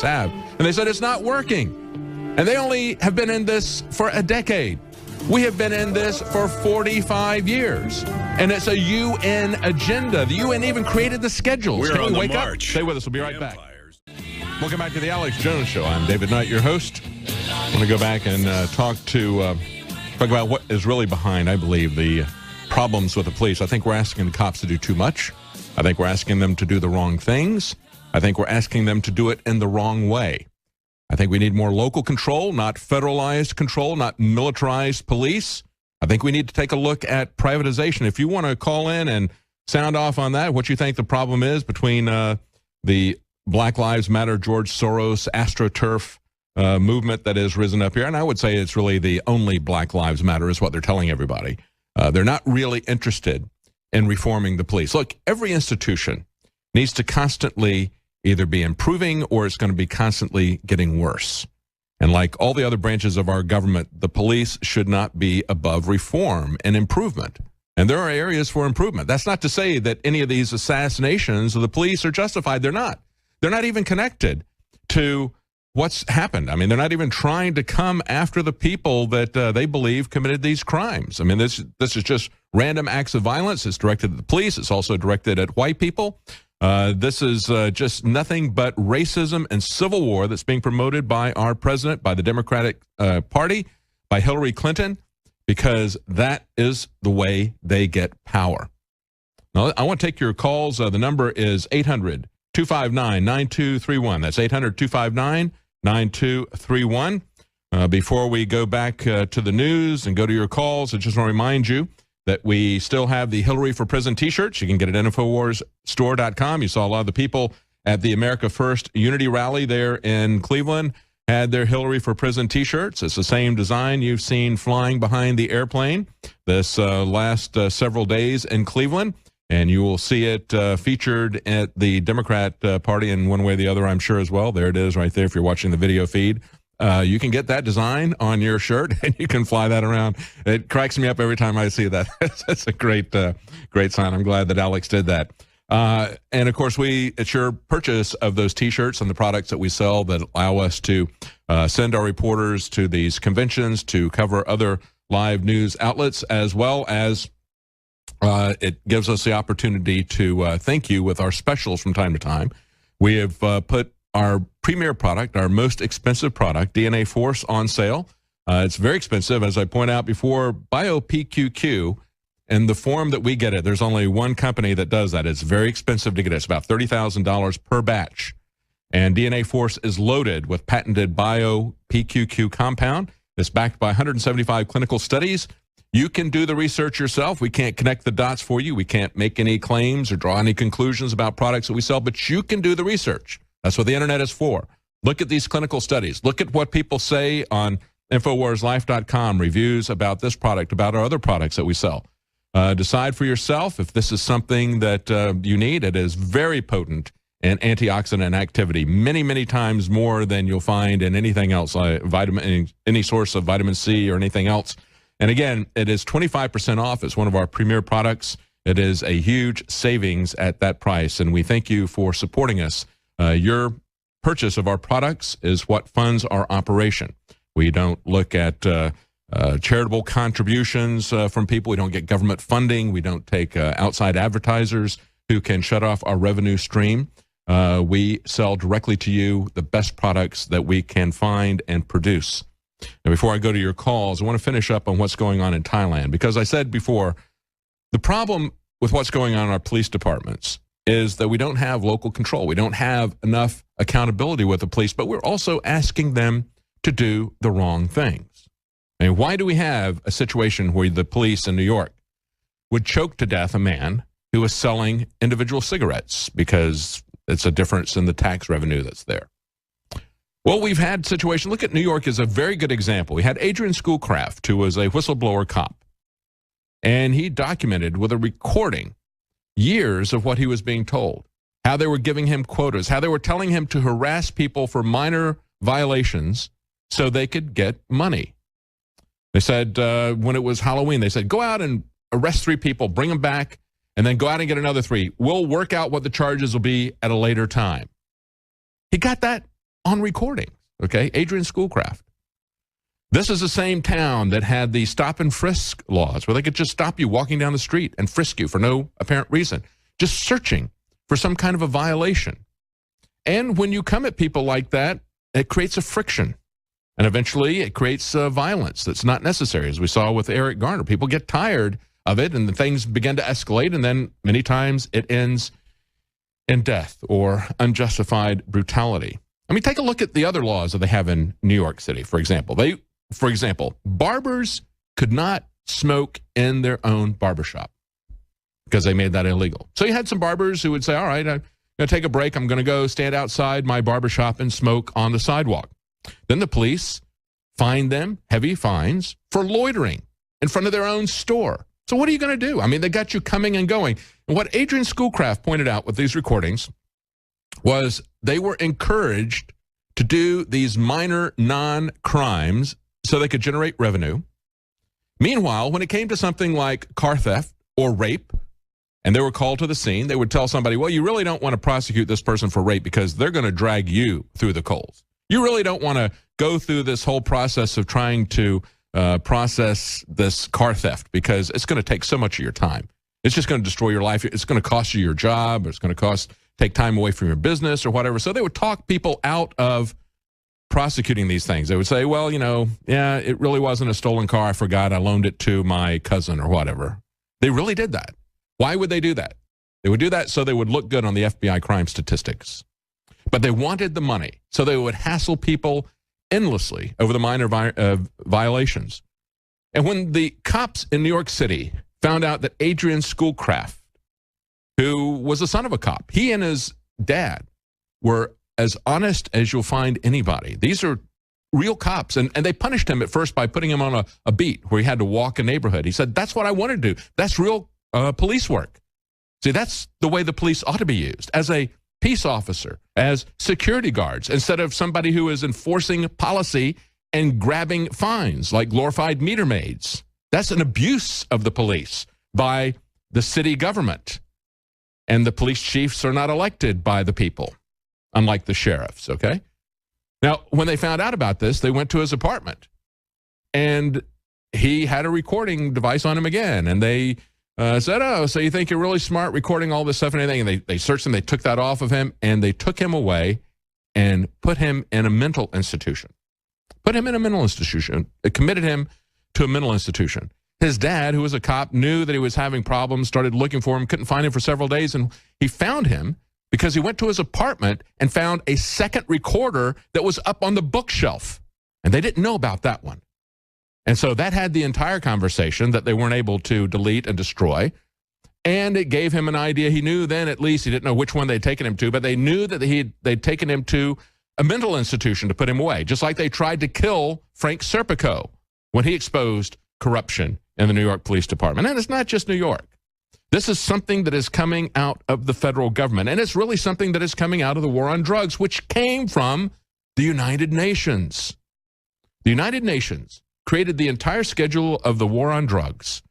folks have. And they said it's not working. And they only have been in this for a decade. We have been in this for 45 years. And it's a UN agenda. The UN even created the schedules. We're Can on we the wake march. up? Stay with us. We'll be right back. Empires. Welcome back to the Alex Jones Show. I'm David Knight, your host. I want to go back and talk about what is really behind, I believe, the problems with the police. I think we're asking the cops to do too much. I think we're asking them to do the wrong things. I think we're asking them to do it in the wrong way. I think we need more local control, not federalized control, not militarized police. I think we need to take a look at privatization. If you want to call in and sound off on that, what you think the problem is between the Black Lives Matter, George Soros, AstroTurf movement that has risen up here, and I would say it's really the only Black Lives Matter is what they're telling everybody. They're not really interested in reforming the police. Look, every institution needs to constantly either be improving or it's going to be constantly getting worse. And like all the other branches of our government, the police should not be above reform and improvement. And there are areas for improvement. That's not to say that any of these assassinations of the police are justified. They're not. They're not even connected to what's happened. I mean, they're not even trying to come after the people that they believe committed these crimes. I mean, this is just random acts of violence. It's directed at the police. It's also directed at white people. This is just nothing but racism and civil war that's being promoted by our president, by the Democratic Party, by Hillary Clinton, because that is the way they get power. Now, I want to take your calls. The number is 800-259-9231. That's 800-259-9231. Before we go back to the news and go to your calls, I just want to remind you that we still have the Hillary for Prison t-shirts. You can get it at InfoWarsStore.com. You saw a lot of the people at the America First Unity Rally there in Cleveland had their Hillary for Prison t-shirts. It's the same design you've seen flying behind the airplane this last several days in Cleveland. And you will see it featured at the Democrat Party in one way or the other, I'm sure, as well. There it is right there if you're watching the video feed. You can get that design on your shirt, and you can fly that around. It cracks me up every time I see that. That's a great sign. I'm glad that Alex did that. And, of course, it's your purchase of those T-shirts and the products that we sell that allow us to send our reporters to these conventions, to cover other live news outlets, as well as it gives us the opportunity to thank you with our specials from time to time. We have put our premier product, our most expensive product, DNA Force, on sale. It's very expensive. As I point out before, BioPQQ, in the form that we get it, there's only one company that does that. It's very expensive to get it. It's about $30,000 per batch. And DNA Force is loaded with patented BioPQQ compound. It's backed by 175 clinical studies. You can do the research yourself. We can't connect the dots for you. We can't make any claims or draw any conclusions about products that we sell, but you can do the research. That's what the internet is for. Look at these clinical studies. Look at what people say on InfoWarsLife.com, reviews about this product, about our other products that we sell. Decide for yourself if this is something that you need. It is very potent in antioxidant activity, many, many times more than you'll find in anything else, any source of vitamin C or anything else. And again, it is 25% off. It's one of our premier products. It is a huge savings at that price, and we thank you for supporting us. Your purchase of our products is what funds our operation. We don't look at charitable contributions from people. We don't get government funding. We don't take outside advertisers who can shut off our revenue stream. We sell directly to you the best products that we can find and produce. And before I go to your calls, I want to finish up on what's going on in Thailand, because I said before, the problem with what's going on in our police departments is that we don't have local control. We don't have enough accountability with the police, but we're also asking them to do the wrong things. I mean, why do we have a situation where the police in New York would choke to death a man who was selling individual cigarettes because it's a difference in the tax revenue that's there? Well, we've had situations. Look at New York as a very good example. We had Adrian Schoolcraft, who was a whistleblower cop, and he documented with a recording years of what he was being told, how they were giving him quotas, how they were telling him to harass people for minor violations so they could get money. They said when it was Halloween, they said, go out and arrest 3 people, bring them back, and then go out and get another 3. We'll work out what the charges will be at a later time. He got that on recording, okay? Adrian Schoolcraft. This is the same town that had the stop and frisk laws where they could just stop you walking down the street and frisk you for no apparent reason, just searching for some kind of a violation. And when you come at people like that, it creates a friction. And eventually it creates violence that's not necessary, as we saw with Eric Garner. People get tired of it and the things begin to escalate, and then many times it ends in death or unjustified brutality. I mean, take a look at the other laws that they have in New York City, for example. For example, barbers could not smoke in their own barbershop because they made that illegal. So you had some barbers who would say, all right, I'm going to take a break. I'm going to go stand outside my barbershop and smoke on the sidewalk. Then the police fined them heavy fines for loitering in front of their own store. So what are you going to do? I mean, they got you coming and going. And what Adrian Schoolcraft pointed out with these recordings was they were encouraged to do these minor non-crimes so they could generate revenue. Meanwhile, when it came to something like car theft or rape, and they were called to the scene, they would tell somebody, well, you really don't want to prosecute this person for rape because they're going to drag you through the coals. You really don't want to go through this whole process of trying to process this car theft because it's going to take so much of your time. It's just going to destroy your life. It's going to cost you your job. It's going to take time away from your business or whatever. So they would talk people out of prosecuting these things. They would say, well, yeah, it really wasn't a stolen car. I forgot. I loaned it to my cousin or whatever. They really did that. Why would they do that? They would do that so they would look good on the FBI crime statistics. But they wanted the money, so they would hassle people endlessly over the minor violations. And when the cops in New York City found out that Adrian Schoolcraft, who was the son of a cop, he and his dad were as honest as you'll find anybody. These are real cops, and they punished him at first by putting him on a beat where he had to walk a neighborhood. He said, that's what I want to do. That's real police work. See, that's the way the police ought to be used, as a peace officer, as security guards, instead of somebody who is enforcing policy and grabbing fines like glorified meter maids. That's an abuse of the police by the city government. And the police chiefs are not elected by the people, unlike the sheriffs, okay? Now, when they found out about this, they went to his apartment. And he had a recording device on him again. And they said, oh, so you think you're really smart recording all this stuff and everything? And they searched him, they took that off of him, and they took him away and put him in a mental institution. Put him in a mental institution. It committed him to a mental institution. His dad, who was a cop, knew that he was having problems, started looking for him, couldn't find him for several days, and he found him because he went to his apartment and found a second recorder that was up on the bookshelf. And they didn't know about that one. And so that had the entire conversation that they weren't able to delete and destroy. And it gave him an idea. He knew then, at least, he didn't know which one they'd taken him to, but they knew that they'd taken him to a mental institution to put him away, just like they tried to kill Frank Serpico when he exposed corruption in the New York Police Department. And it's not just New York. This is something that is coming out of the federal government, and it's really something that is coming out of the war on drugs, which came from the United Nations. The United Nations created the entire schedule of the war on drugs.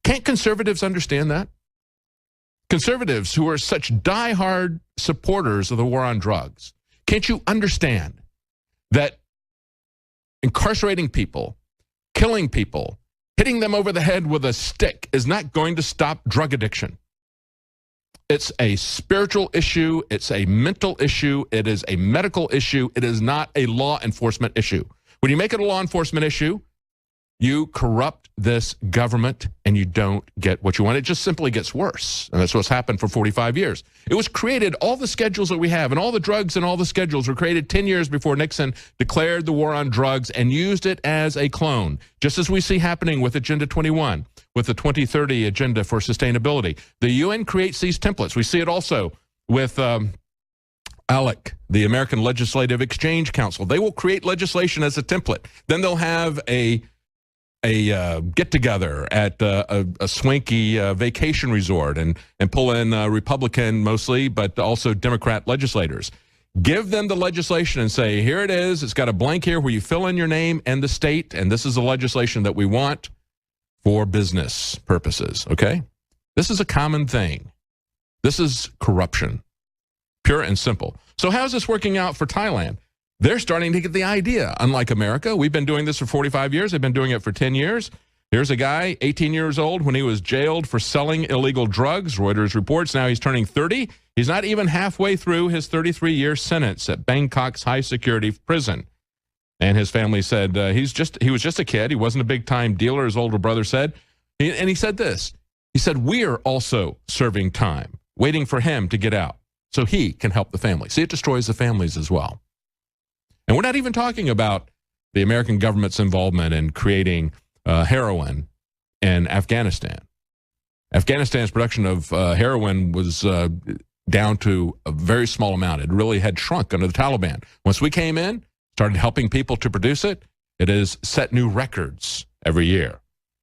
Can't conservatives understand that? Conservatives who are such diehard supporters of the war on drugs, can't you understand that incarcerating people, killing people, hitting them over the head with a stick is not going to stop drug addiction? It's a spiritual issue. It's a mental issue. It is a medical issue. It is not a law enforcement issue. When you make it a law enforcement issue, you corrupt this government and you don't get what you want. It just simply gets worse. And that's what's happened for 45 years. It was created, all the schedules that we have and all the drugs and all the schedules were created 10 years before Nixon declared the war on drugs and used it as a clone, just as we see happening with Agenda 21, with the 2030 Agenda for Sustainability. The UN creates these templates. We see it also with ALEC, the American Legislative Exchange Council. They will create legislation as a template. Then they'll have a get-together at a swanky vacation resort and pull in Republican mostly, but also Democrat legislators. Give them the legislation and say, here it is. It's got a blank here where you fill in your name and the state, and this is the legislation that we want for business purposes, okay? This is a common thing. This is corruption, pure and simple. So how's this working out for Thailand? They're starting to get the idea. Unlike America, we've been doing this for 45 years. They've been doing it for 10 years. Here's a guy, 18 years old, when he was jailed for selling illegal drugs. Reuters reports now he's turning 30. He's not even halfway through his 33-year sentence at Bangkok's high-security prison. And his family said he was just a kid. He wasn't a big-time dealer, his older brother said. And he said this. He said, we're also serving time, waiting for him to get out so he can help the family. See, it destroys the families as well. And we're not even talking about the American government's involvement in creating heroin in Afghanistan. Afghanistan's production of heroin was down to a very small amount. It really had shrunk under the Taliban. Once we came in, started helping people to produce it, it has set new records every year.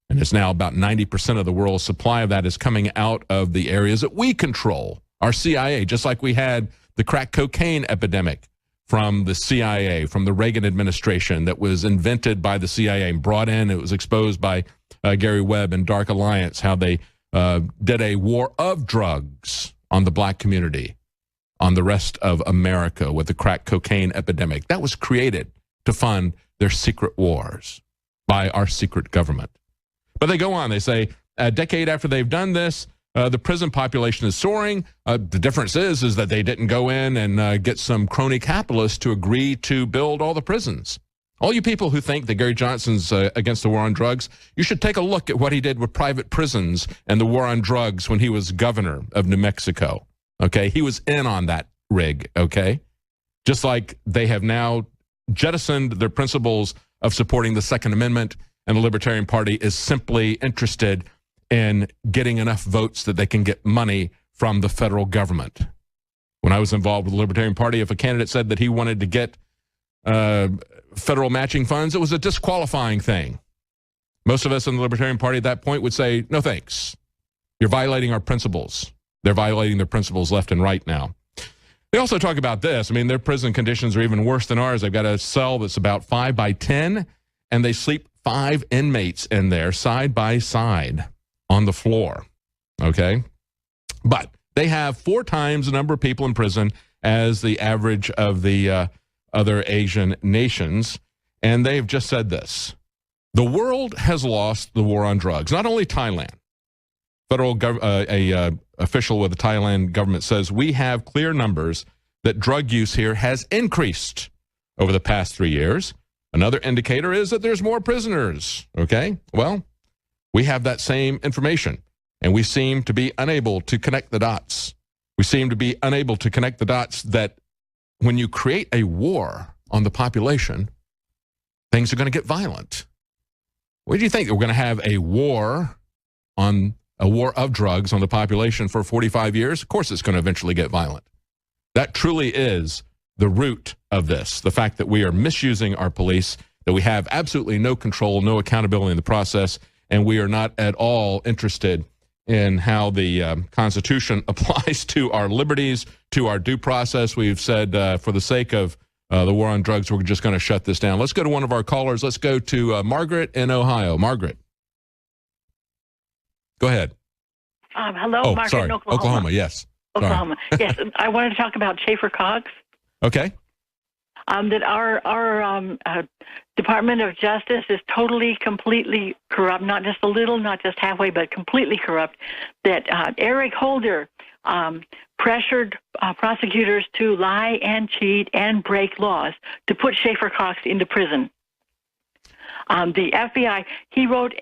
And it's now about 90% of the world's supply of that is coming out of the areas that we control. Our CIA, just like we had the crack cocaine epidemic from the CIA, from the Reagan administration, that was invented by the CIA and brought in. It was exposed by Gary Webb and Dark Alliance, how they did a war of drugs on the black community, on the rest of America with the crack cocaine epidemic. That was created to fund their secret wars by our secret government. But they go on. They say a decade after they've done this, the prison population is soaring. The difference is that they didn't go in and get some crony capitalists to agree to build all the prisons. All you people who think that Gary Johnson's against the war on drugs, you should take a look at what he did with private prisons and the war on drugs when he was governor of New Mexico. Okay, he was in on that rig, okay? Just like they have now jettisoned their principles of supporting the Second Amendment, and the Libertarian Party is simply interested in getting enough votes that they can get money from the federal government. When I was involved with the Libertarian Party, if a candidate said that he wanted to get federal matching funds, it was a disqualifying thing. Most of us in the Libertarian Party at that point would say, no thanks. You're violating our principles. They're violating their principles left and right now. They also talk about this. I mean, their prison conditions are even worse than ours. They've got a cell that's about 5 by 10, and they sleep 5 inmates in there side by side on the floor, okay? But they have 4 times the number of people in prison as the average of the other Asian nations, and they've just said this. The world has lost the war on drugs, not only Thailand. A official with the Thailand government says, we have clear numbers that drug use here has increased over the past 3 years. Another indicator is that there's more prisoners, okay? Well, we have that same information, and we seem to be unable to connect the dots. We seem to be unable to connect the dots that when you create a war on the population, things are going to get violent. What do you think? We're going to have a war of drugs on the population for 45 years? Of course it's going to eventually get violent. That truly is the root of this, the fact that we are misusing our police, that we have absolutely no control, no accountability in the process, and we are not at all interested in how the Constitution applies to our liberties, to our due process. We've said for the sake of the war on drugs, we're just going to shut this down. Let's go to one of our callers. Let's go to Margaret in Ohio. Margaret. Go ahead. Hello, oh, Margaret sorry. in Oklahoma. Oklahoma, yes. Oklahoma. Yes, I wanted to talk about Schaefer Cox. Okay. That our Department of Justice is totally, completely corrupt, not just a little, not just halfway, but completely corrupt. That Eric Holder pressured prosecutors to lie and cheat and break laws to put Schaefer Cox into prison. The FBI, he wrote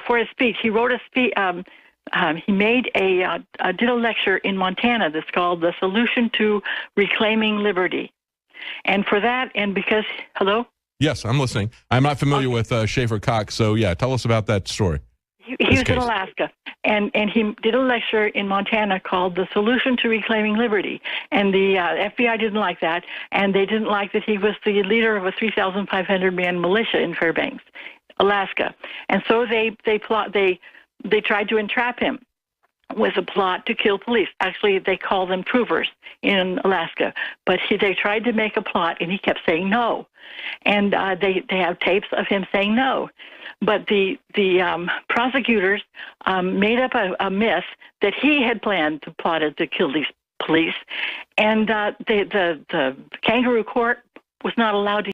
for his speech, he wrote a speech. He made did a lecture in Montana that's called "The Solution to Reclaiming Liberty," and for that, and because hello. Yes, I'm listening. I'm not familiar with Schaefer Cox, so yeah, tell us about that story. He was in Alaska, and he did a lecture in Montana called "The Solution to Reclaiming Liberty," and the FBI didn't like that, and they didn't like that he was the leader of a 3,500-man militia in Fairbanks, Alaska, and so they tried to entrap him with a plot to kill police. Actually, they call them troopers in Alaska. But they tried to make a plot, and he kept saying no. And they have tapes of him saying no. But the prosecutors made up a myth that he had plotted to kill these police. And the kangaroo court was not allowed to